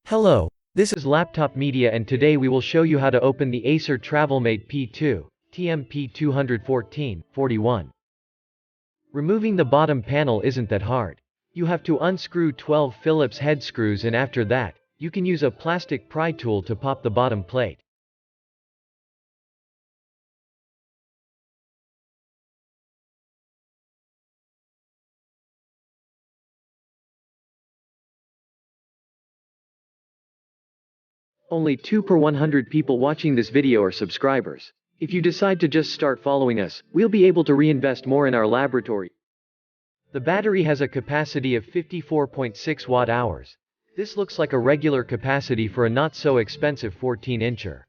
Hello, this is Laptop Media and today we will show you how to open the Acer TravelMate P2, TMP214-41. Removing the bottom panel isn't that hard. You have to unscrew 12 Phillips head screws and after that, you can use a plastic pry tool to pop the bottom plate. Only 2 per 100 people watching this video are subscribers. If you decide to just start following us, we'll be able to reinvest more in our laboratory. The battery has a capacity of 54.6 watt-hours. This looks like a regular capacity for a not-so-expensive 14-incher.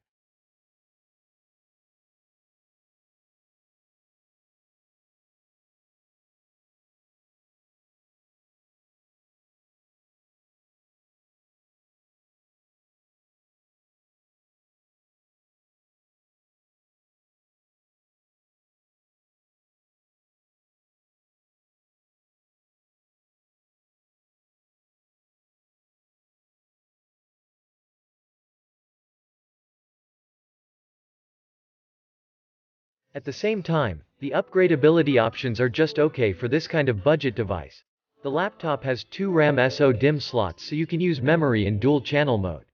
At the same time, the upgradability options are just okay for this kind of budget device. The laptop has 2 RAM SO-DIMM slots so you can use memory in dual-channel mode.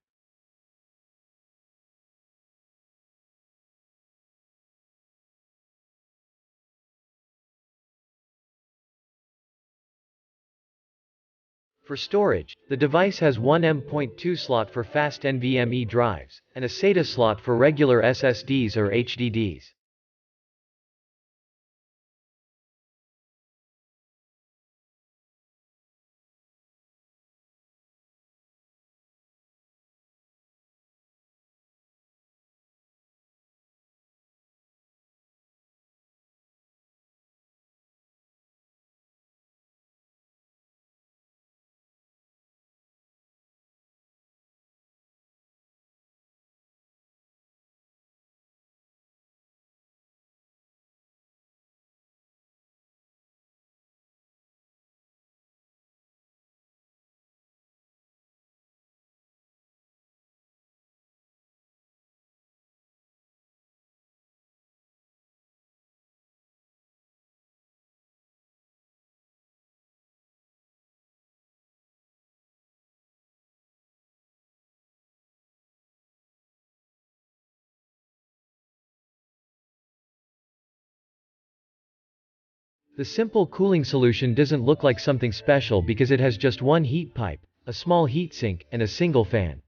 For storage, the device has one M.2 slot for fast NVMe drives, and a SATA slot for regular SSDs or HDDs. The simple cooling solution doesn't look like something special because it has just one heat pipe, a small heatsink, and a single fan.